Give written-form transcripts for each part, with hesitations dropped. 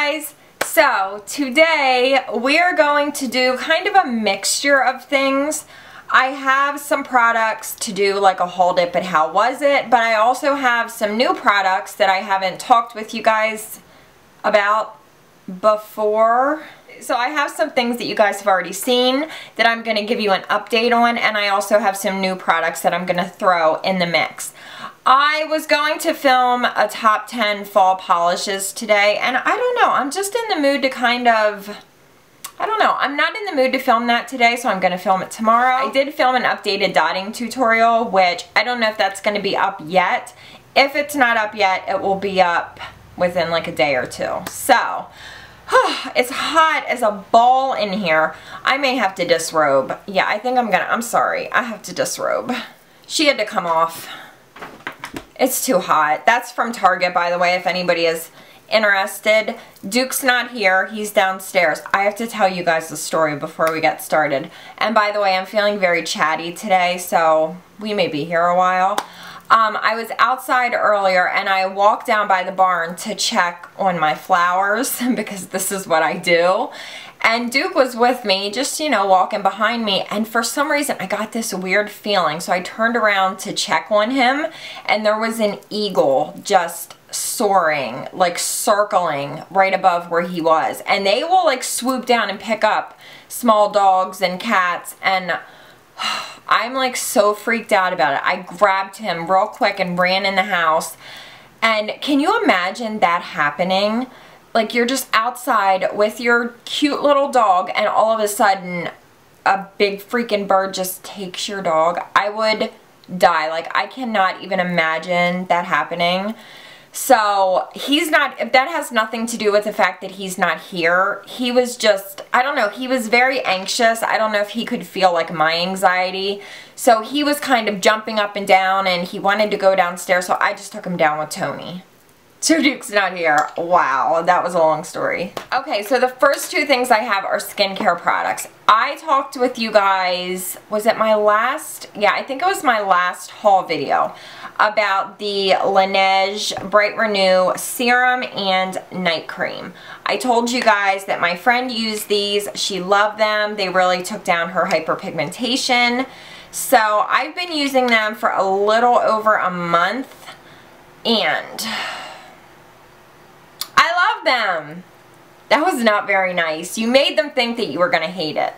guys, so today we're going to do kind of a mixture of things. I have some products to do like a haul dip and how was it, but I also have some new products that I haven't talked with you guys about before. So I have some things that you guys have already seen that I'm going to give you an update on, and I also have some new products that I'm going to throw in the mix. I was going to film a top 10 fall polishes today, and I don't know, I'm just in the mood to kind of, I don't know, I'm not in the mood to film that today, so I'm going to film it tomorrow. I did film an updated dotting tutorial, which I don't know if that's going to be up yet. If it's not up yet, it will be up within like a day or two. So, it's hot as a ball in here. I may have to disrobe. Yeah, I think I'm sorry, I have to disrobe. She had to come off. It's too hot. That's from Target, by the way, if anybody is interested. Duke's not here. He's downstairs. I have to tell you guys the story before we get started. And by the way, I'm feeling very chatty today, so we may be here a while. I was outside earlier and I walked down by the barn to check on my flowers because this is what I do. And Duke was with me, just, you know, walking behind me, and for some reason I got this weird feeling, so I turned around to check on him, and there was an eagle just soaring, like circling right above where he was. And they will like swoop down and pick up small dogs and cats, and I'm like so freaked out about it. I grabbed him real quick and ran in the house. And can you imagine that happening? Like, you're just outside with your cute little dog and all of a sudden a big freaking bird just takes your dog. I would die. Like, I cannot even imagine that happening. So, he's not, that has nothing to do with the fact that he's not here. He was just, I don't know, he was very anxious. I don't know if he could feel like my anxiety. So, he was kind of jumping up and down and he wanted to go downstairs, so I just took him down with Tony. So Duke's not here. Wow, that was a long story. Okay, so the first two things I have are skincare products. I talked with you guys, was it my last? Yeah, I think it was my last haul video about the Laneige Bright Renew Serum and Night Cream. I told you guys that my friend used these. She loved them. They really took down her hyperpigmentation. So I've been using them for a little over a month, and I love them. That was not very nice. You made them think that you were going to hate it.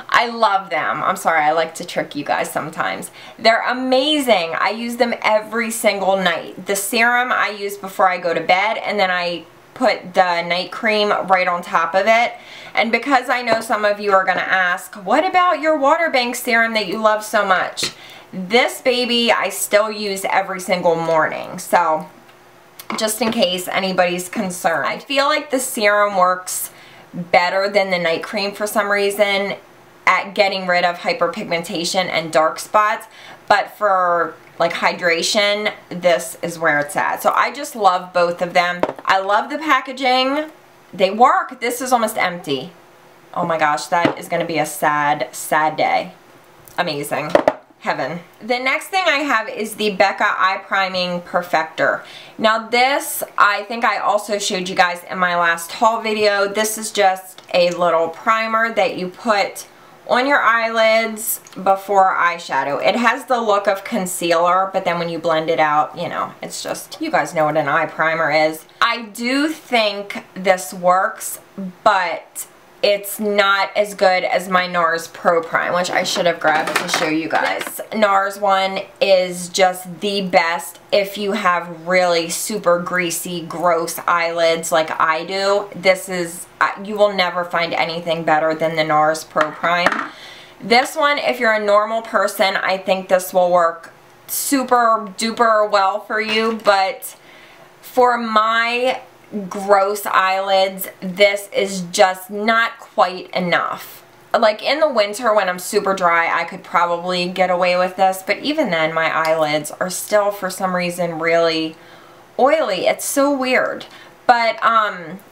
I love them. I'm sorry, I like to trick you guys sometimes. They're amazing. I use them every single night. The serum I use before I go to bed, and then I put the night cream right on top of it. And because I know some of you are going to ask, what about your water bank serum that you love so much? This baby I still use every single morning. So, just in case anybody's concerned. I feel like the serum works better than the night cream for some reason at getting rid of hyperpigmentation and dark spots, but for like hydration, this is where it's at. So I just love both of them. I love the packaging. They work. This is almost empty. Oh my gosh, that is going to be a sad, sad day. Amazing. Heaven. The next thing I have is the Becca Eye Priming Perfector. Now this, I think I also showed you guys in my last haul video. This is just a little primer that you put on your eyelids before eyeshadow. It has the look of concealer, but then when you blend it out, you know, it's just, you guys know what an eye primer is. I do think this works, but it's not as good as my Nars Pro Prime, which I should have grabbed to show you guys. This Nars one is just the best if you have really super greasy, gross eyelids like I do. This is, you will never find anything better than the Nars Pro Prime. This one, if you're a normal person, I think this will work super duper well for you, but for my gross eyelids, this is just not quite enough. Like in the winter when I'm super dry, I could probably get away with this, but even then my eyelids are still for some reason really oily. It's so weird. But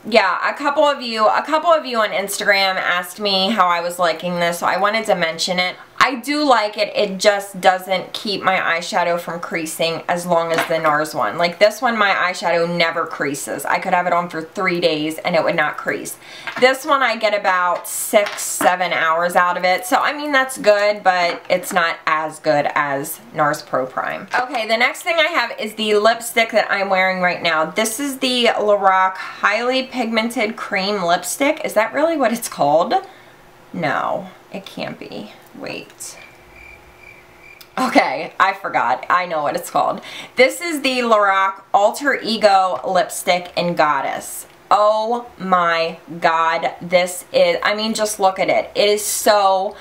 yeah, a couple of you on Instagram asked me how I was liking this, so I wanted to mention it. I do like it. It just doesn't keep my eyeshadow from creasing as long as the Nars one. Like this one, my eyeshadow never creases. I could have it on for 3 days and it would not crease. This one, I get about 6-7 hours out of it. So, I mean, that's good, but it's not as good as Nars Pro Prime. Okay, the next thing I have is the lipstick that I'm wearing right now. This is the Lorac Highly Pigmented Cream Lipstick. Is that really what it's called? No, it can't be. Wait. Okay, I forgot. I know what it's called. This is the Lorac Alter Ego Lipstick in Goddess. Oh my god, this is, I mean, just look at it. It is so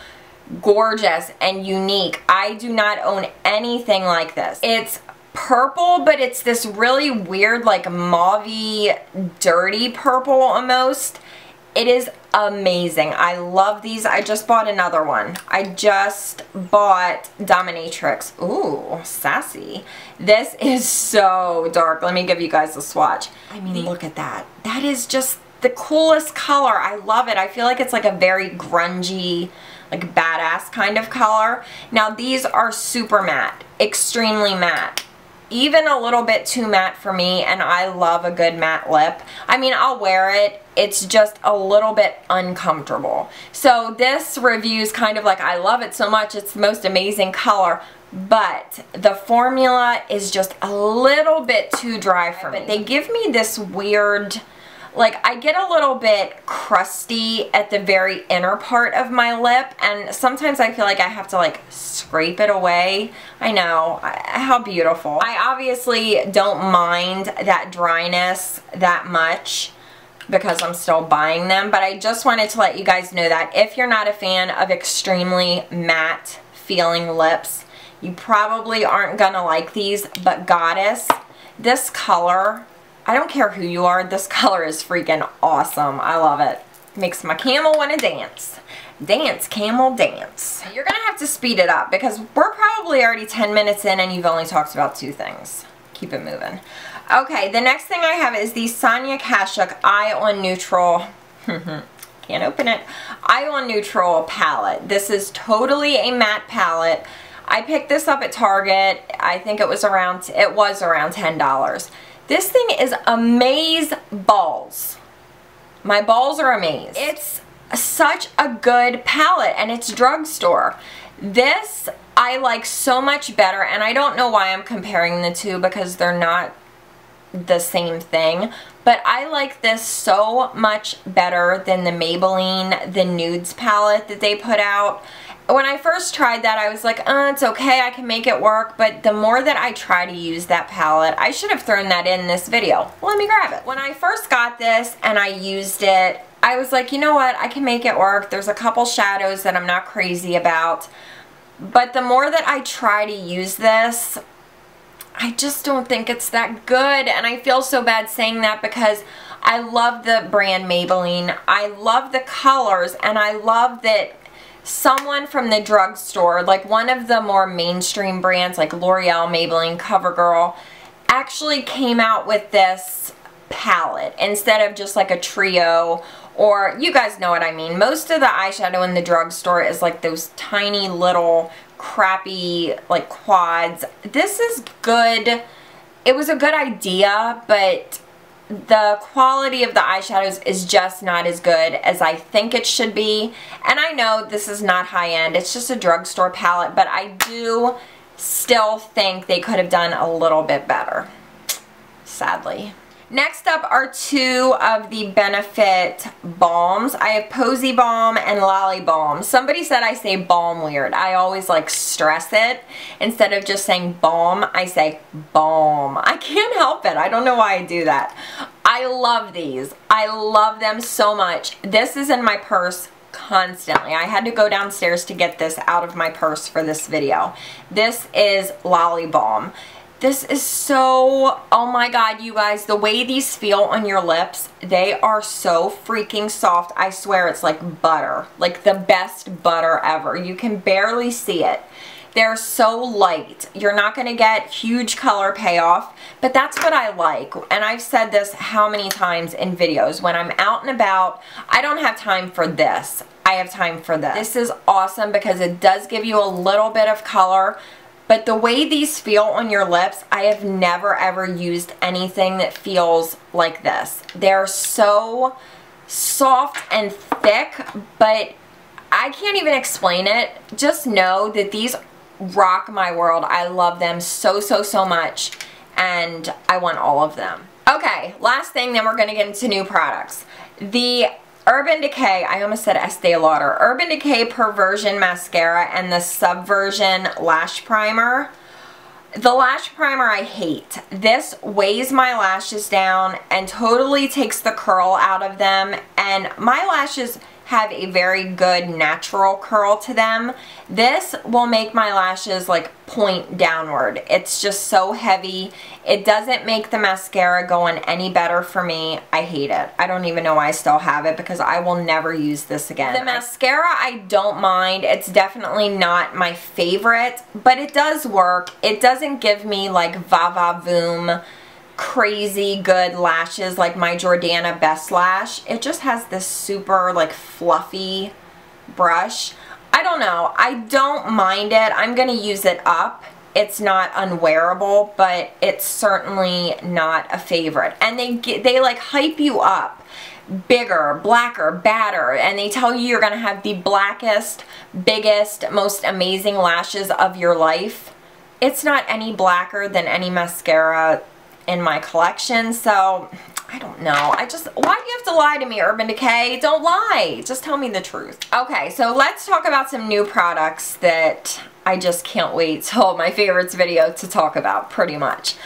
gorgeous and unique. I do not own anything like this. It's purple, but it's this really weird, like mauve-y, dirty purple almost. It is amazing. I love these. I just bought another one. I just bought Dominatrix. Ooh, sassy. This is so dark. Let me give you guys a swatch. I mean, look at that. That is just the coolest color. I love it. I feel like it's like a very grungy, like badass kind of color. Now, these are super matte, extremely matte. Even a little bit too matte for me, and I love a good matte lip. I mean, I'll wear it. It's just a little bit uncomfortable. So this review's kind of like, I love it so much. It's the most amazing color, but the formula is just a little bit too dry for me. They give me this weird, like, I get a little bit crusty at the very inner part of my lip, and sometimes I feel like I have to like scrape it away. I know, how beautiful. I obviously don't mind that dryness that much because I'm still buying them, but I just wanted to let you guys know that if you're not a fan of extremely matte feeling lips, you probably aren't gonna like these, but Goddess, this color, I don't care who you are, this color is freaking awesome. I love it. Makes my camel want to dance. Dance, camel, dance. You're going to have to speed it up because we're probably already 10 minutes in and you've only talked about 2 things. Keep it moving. Okay, the next thing I have is the Sonia Kashuk Eye on Neutral. Can't open it. Eye on Neutral palette. This is totally a matte palette. I picked this up at Target. I think it was around $10. This thing is amaze balls. My balls are amaze. It's such a good palette and it's drugstore. This I like so much better, and I don't know why I'm comparing the two because they're not the same thing, but I like this so much better than the Maybelline, the Nudes palette that they put out. When I first tried that, I was like, it's okay, I can make it work, but the more that I try to use that palette, I should have thrown that in this video. Let me grab it. When I first got this and I used it, I was like, you know what, I can make it work. There's a couple shadows that I'm not crazy about, but the more that I try to use this, I just don't think it's that good, and I feel so bad saying that because I love the brand Maybelline. I love the colors, and I love that someone from the drugstore, like one of the more mainstream brands like L'Oreal, Maybelline, CoverGirl, actually came out with this palette instead of just like a trio, or you guys know what I mean. Most of the eyeshadow in the drugstore is like those tiny little crappy like quads. This is good. It was a good idea, but the quality of the eyeshadows is just not as good as I think it should be. And I know this is not high-end, it's just a drugstore palette, but I do still think they could have done a little bit better, sadly. Next up are 2 of the Benefit balms. I have Posie Balm and Lolli Balm. Somebody said I say balm weird. I always like stress it. Instead of just saying balm, I say balm. I can't help it. I don't know why I do that. I love these. I love them so much. This is in my purse constantly. I had to go downstairs to get this out of my purse for this video. This is Lolli Balm. This is so, oh my god, you guys, the way these feel on your lips, they are so freaking soft. I swear it's like butter, like the best butter ever. You can barely see it. They're so light. You're not going to get huge color payoff, but that's what I like. And I've said this how many times in videos. When I'm out and about, I don't have time for this. I have time for this. This is awesome because it does give you a little bit of color, but the way these feel on your lips, I have never ever used anything that feels like this. They're so soft and thick, but I can't even explain it. Just know that these rock my world. I love them so, so, so much, and I want all of them. Okay, last thing, then we're going to get into new products. The Urban Decay, I almost said Estee Lauder, Urban Decay Perversion Mascara and the Subversion Lash Primer. The lash primer I hate. This weighs my lashes down and totally takes the curl out of them, and my lashes have a very good natural curl to them. This will make my lashes like point downward. It's just so heavy. It doesn't make the mascara go on any better for me. I hate it. I don't even know why I still have it because I will never use this again. The mascara I don't mind. It's definitely not my favorite, but it does work. It doesn't give me like va-va-voom crazy good lashes like my Jordana Best Lash. It just has this super like fluffy brush. I don't know. I don't mind it. I'm gonna use it up. It's not unwearable, but it's certainly not a favorite. And they like hype you up. Bigger, blacker, badder, and they tell you you're gonna have the blackest, biggest, most amazing lashes of your life. It's not any blacker than any mascara in my collection, so I don't know. Why do you have to lie to me, Urban Decay? Don't lie. Just tell me the truth. Okay, so let's talk about some new products that I just can't wait till my favorites video to talk about, pretty much.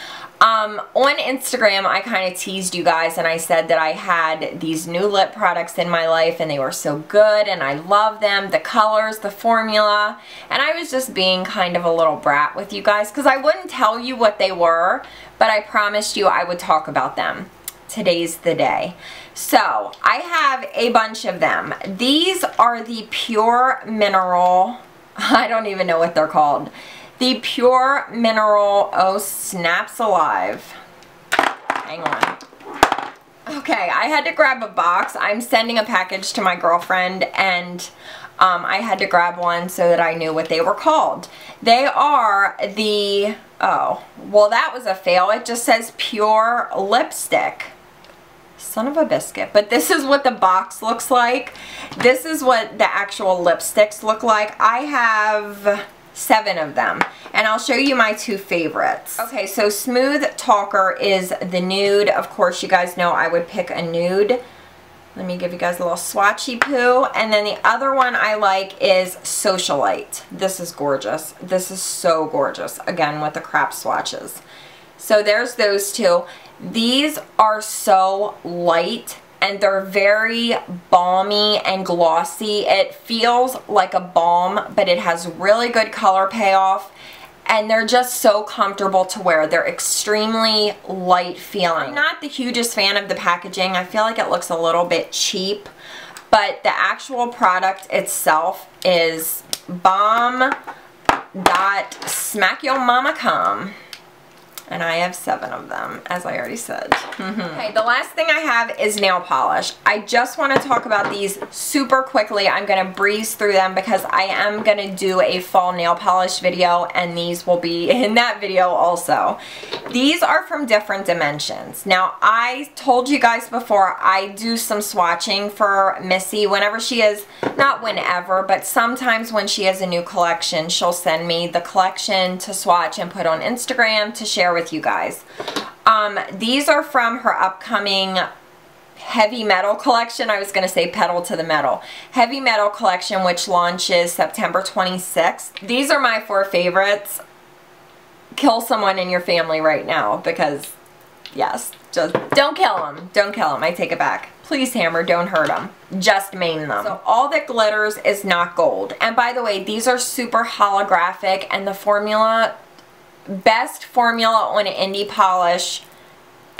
On Instagram, I kind of teased you guys and I said that I had these new lip products in my life and they were so good and I love them, the colors, the formula, and I was just being kind of a little brat with you guys because I wouldn't tell you what they were, but I promised you I would talk about them. Today's the day. So, I have a bunch of them. These are the Pure Mineral, I don't even know what they're called. The Pure Mineral, oh snaps alive. Hang on. Okay, I had to grab a box. I'm sending a package to my girlfriend and I had to grab one so that I knew what they were called. They are the, oh, well that was a fail. It just says Pure Lipstick. Son of a biscuit. But this is what the box looks like. This is what the actual lipsticks look like. I have 7 of them, and I'll show you my 2 favorites. Okay, so Smooth Talker is the nude. Of course, you guys know I would pick a nude. Let me give you guys a little swatchy poo. And then the other one I like is Socialite. This is gorgeous. This is so gorgeous. Again, with the crap swatches. So there's those 2. These are so light and they're very balmy and glossy. It feels like a balm, but it has really good color payoff, and they're just so comfortable to wear. They're extremely light feeling. I'm not the hugest fan of the packaging. I feel like it looks a little bit cheap, but the actual product itself is bomb. Smack your mama cum. And I have 7 of them, as I already said. Okay, the last thing I have is nail polish. I just want to talk about these super quickly. I'm going to breeze through them because I am going to do a fall nail polish video, and these will be in that video also. These are from Different Dimensions. Now, I told you guys before, I do some swatching for Missy whenever she is, not whenever, but sometimes when she has a new collection, she'll send me the collection to swatch and put on Instagram to share with you guys. These are from her upcoming Heavy Metal collection. I was going to say Pedal to the Metal. Heavy Metal collection, which launches September 26th. These are my 4 favorites. Kill someone in your family right now because, yes, just don't kill them. Don't kill them. I take it back. Please, Hammer, don't hurt them. Just maim them. So all that glitters is not gold. And by the way, these are super holographic, and the formula, best formula on an indie polish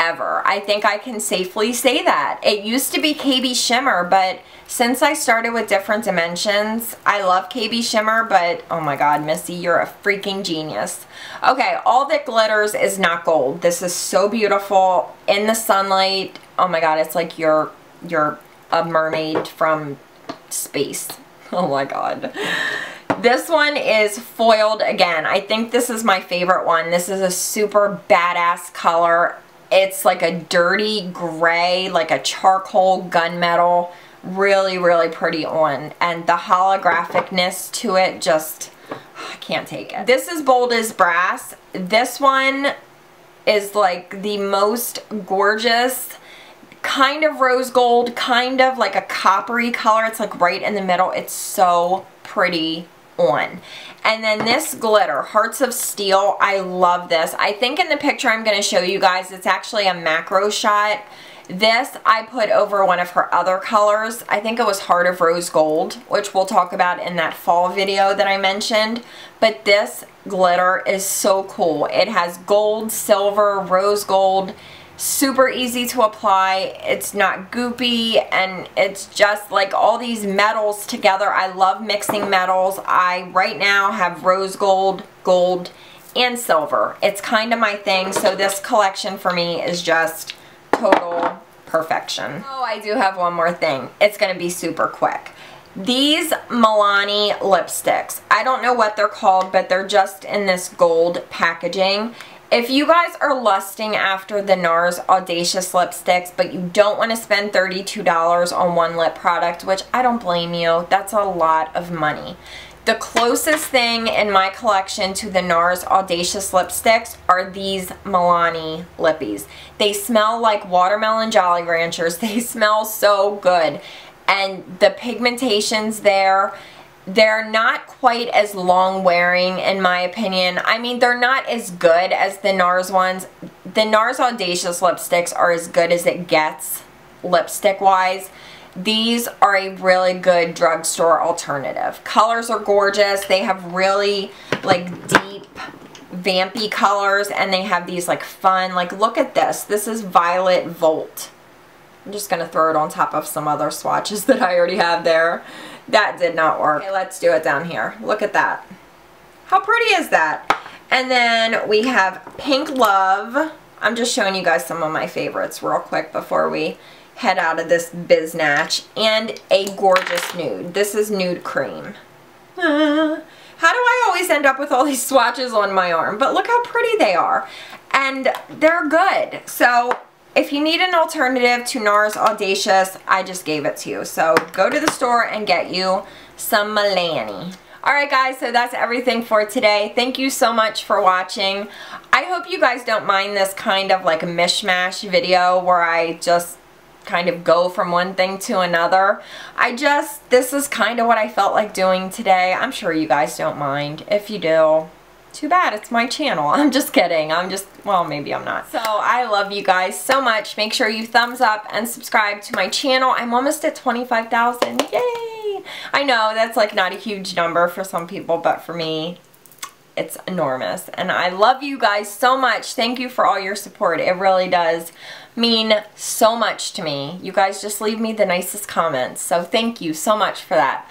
ever. I think I can safely say that. It used to be KB Shimmer, but since I started with Different Dimensions, I love KB Shimmer, but oh my god, Missy, you're a freaking genius. Okay, all that glitters is not gold. This is so beautiful in the sunlight. Oh my god, it's like you're a mermaid from space. Oh my god. This one is foiled again. I think this is my favorite one. This is a super badass color. It's like a dirty gray, like a charcoal gunmetal. Really, really pretty on. And the holographicness to it just, I can't take it. This is Bold as Brass. This one is like the most gorgeous, kind of rose gold, kind of like a coppery color. It's like right in the middle. It's so pretty on. And then this glitter, Hearts of Steel, I love this. I think in the picture I'm going to show you guys, it's actually a macro shot. This I put over one of her other colors. I think it was Heart of Rose Gold, which we'll talk about in that fall video that I mentioned. But this glitter is so cool. It has gold, silver, rose gold. Super easy to apply. It's not goopy, and it's just like all these metals together. I love mixing metals. I right now have rose gold, gold, and silver. It's kind of my thing, so this collection for me is just total perfection. Oh, I do have one more thing. It's going to be super quick. These Milani lipsticks, I don't know what they're called, but they're just in this gold packaging. If you guys are lusting after the Nars Audacious lipsticks, but you don't want to spend $32 on one lip product, which I don't blame you, that's a lot of money. The closest thing in my collection to the Nars Audacious lipsticks are these Milani lippies. They smell like watermelon Jolly Ranchers. They smell so good. And the pigmentations there, they're not quite as long wearing in my opinion. I mean, they're not as good as the Nars ones. The Nars Audacious lipsticks are as good as it gets lipstick wise. These are a really good drugstore alternative. Colors are gorgeous. They have really like deep vampy colors, and they have these like fun, like look at this. This is Violet Volt. I'm just going to throw it on top of some other swatches that I already have there. That did not work. Okay, let's do it down here. Look at that. How pretty is that? And then we have Pink Love. I'm just showing you guys some of my favorites real quick before we head out of this biznatch. And a gorgeous nude. This is Nude Cream. How do I always end up with all these swatches on my arm? But look how pretty they are. And they're good. So if you need an alternative to Nars Audacious, I just gave it to you. So go to the store and get you some Milani. Alright guys, so that's everything for today. Thank you so much for watching. I hope you guys don't mind this kind of like a mishmash video where I just kind of go from one thing to another. This is kind of what I felt like doing today. I'm sure you guys don't mind. If you do, too bad, it's my channel. I'm just kidding. Well, maybe I'm not. So I love you guys so much. Make sure you thumbs up and subscribe to my channel. I'm almost at 25,000. Yay! I know that's like not a huge number for some people, but for me, it's enormous. And I love you guys so much. Thank you for all your support. It really does mean so much to me. You guys just leave me the nicest comments. So thank you so much for that.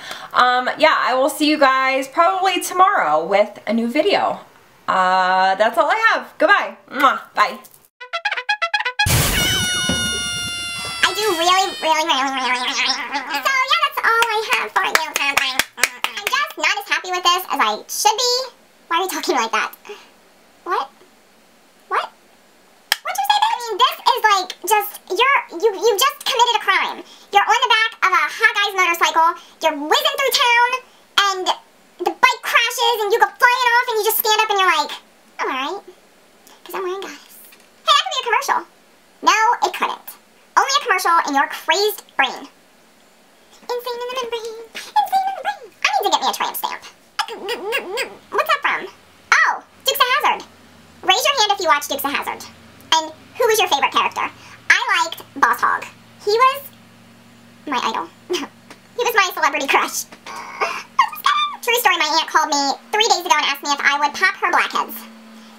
Yeah, I will see you guys probably tomorrow with a new video. That's all I have. Goodbye. Mwah. Bye. I do really. So yeah, that's all I have for you. I'm just not as happy with this as I should be. Why are you talking like that? What? What? What'd you say there? I mean, this is like just, you just committed a crime. You're on the back of a hot guy's motorcycle, you're whizzing through town, and the bike crashes, and you go flying off, and you just stand up and you're like, I'm alright, because I'm wearing goddess. Hey, that could be a commercial. No, it couldn't. Only a commercial in your crazed brain. Insane in the membrane. Insane in the brain. I need to get me a tramp stamp. What's that from? Oh, Dukes of Hazzard. Raise your hand if you watch Dukes of Hazzard. And who was your favorite character? I liked Boss Hogg. He was my idol. He was my celebrity crush. True story, my aunt called me 3 days ago and asked me if I would pop her blackheads.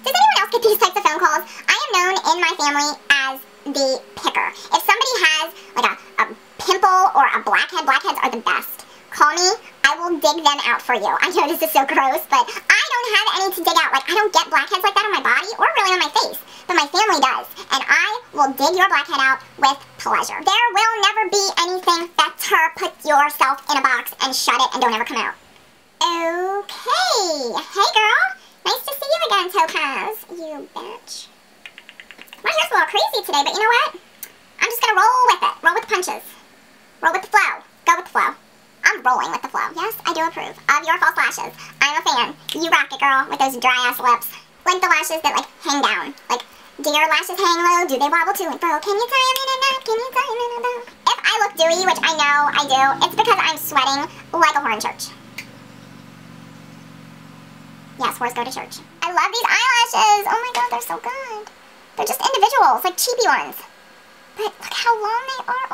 Does anyone else get these types of phone calls? I am known in my family as the picker. If somebody has like a pimple or a blackhead, blackheads are the best. Call me, I will dig them out for you. I know this is so gross, but I don't have any to dig out. Like, I don't get blackheads like that on my body or really on my face, but my family does. And I will dig your blackhead out with pleasure. There will never be anything better. Put yourself in a box and shut it and don't ever come out. Okay. Hey, girl. Nice to see you again, Topaz. You bitch. My hair's a little crazy today, but you know what? I'm just gonna roll with it. Roll with the punches. Roll with the flow. Go with the flow. I'm rolling with the flow. Yes, I do approve of your false lashes. I'm a fan. You rock it, girl, with those dry-ass lips. Like the lashes that, like, hang down. Like, do your lashes hang low? Do they wobble to and fro? Can you tie them in a knot? Can you tie them in a bow? If I look dewy, which I know I do, it's because I'm sweating like a whore in church. Yes, whores go to church. I love these eyelashes. Oh my god, they're so good. They're just individuals, like cheapy ones. But look how long they are.